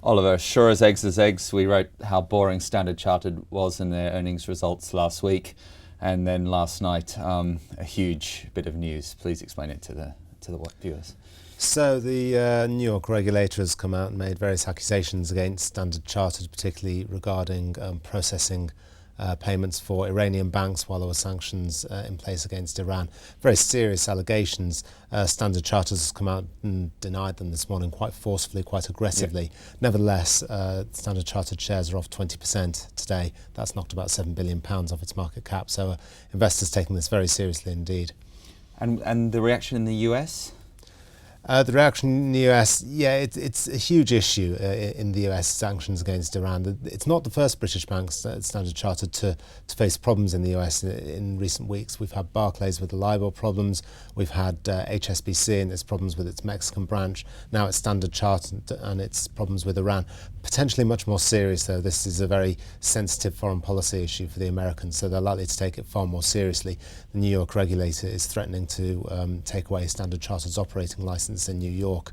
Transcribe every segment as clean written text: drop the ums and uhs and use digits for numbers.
Oliver, sure as eggs, we wrote how boring Standard Chartered was in their earnings results last week, and then last night a huge bit of news. Please explain it to the viewers. So the New York regulator has come out and made various accusations against Standard Chartered, particularly regarding processing payments for Iranian banks while there were sanctions in place against Iran. Very serious allegations. Standard Chartered has come out and denied them this morning quite forcefully, quite aggressively. Yeah. Nevertheless, Standard Chartered shares are off 20% today. That's knocked about £7 billion off its market cap. So investors taking this very seriously indeed. And the reaction in the US? The reaction in the US, yeah, it's a huge issue in the US, sanctions against Iran. It's not the first British bank, Standard Chartered, to face problems in the US in recent weeks. We've had Barclays with the LIBOR problems. We've had HSBC and its problems with its Mexican branch. Now it's Standard Chartered and its problems with Iran. Potentially much more serious, though. This is a very sensitive foreign policy issue for the Americans, so they're likely to take it far more seriously. The New York regulator is threatening to take away Standard Chartered's operating license in New York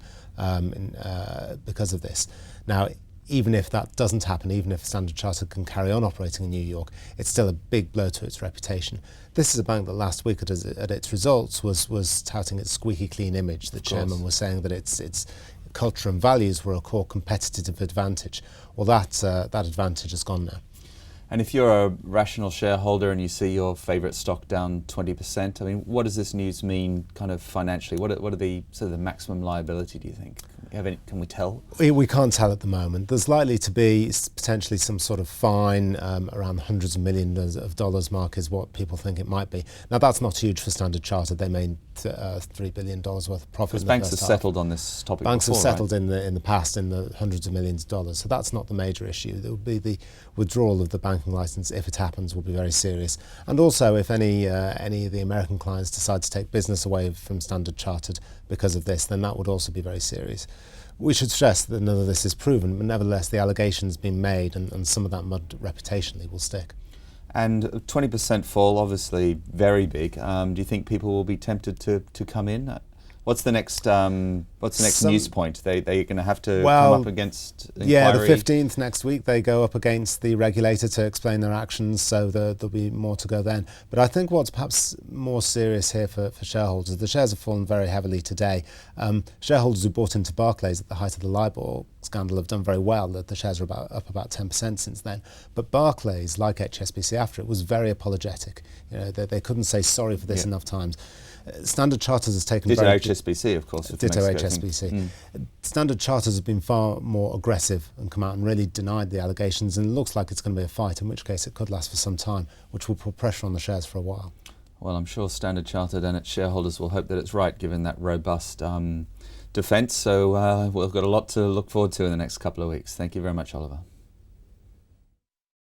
because of this. Now, even if that doesn't happen, even if Standard Chartered can carry on operating in New York, it's still a big blow to its reputation. This is a bank that last week at its results was touting its squeaky clean image. The chairman was saying that its culture and values were a core competitive advantage. Well, that advantage has gone now. And if you're a rational shareholder and you see your favourite stock down 20%, I mean, what does this news mean kind of financially? What are the sort of the maximum liability, do you think? Can we tell? We can't tell at the moment. There's likely to be potentially some sort of fine around hundreds of millions of dollars mark is what people think it might be. Now, that's not huge for Standard Chartered. They made $3 billion worth of profit. Because banks have settled on this topic Banks before, have settled right? in the past in the hundreds of millions of dollars. So that's not the major issue. There will be the withdrawal of the banking license, if it happens, will be very serious. And also, if any of the American clients decide to take business away from Standard Chartered because of this, then that would also be very serious. We should stress that none of this is proven, but nevertheless, the allegations been made, and some of that mud reputationally will stick. And 20% fall, obviously very big. Do you think people will be tempted to come in? What's the next news point? They're going to have to come up against inquiry? Yeah, the 15th next week they go up against the regulator to explain their actions, so there'll be more to go then. But I think what's perhaps more serious here for shareholders, the shares have fallen very heavily today. Shareholders who bought into Barclays at the height of the LIBOR scandal have done very well. The shares are up about 10% since then. But Barclays, like HSBC after it, was very apologetic. You know, they couldn't say sorry for this enough times. Standard Chartered has taken ditto HSBC, of course. Ditto HSBC. Standard Chartered has been far more aggressive and come out and really denied the allegations, and it looks like it's going to be a fight, in which case it could last for some time, which will put pressure on the shares for a while. Well, I'm sure Standard Chartered and its shareholders will hope that it's right, given that robust defence. So we've got a lot to look forward to in the next couple of weeks. Thank you very much, Oliver.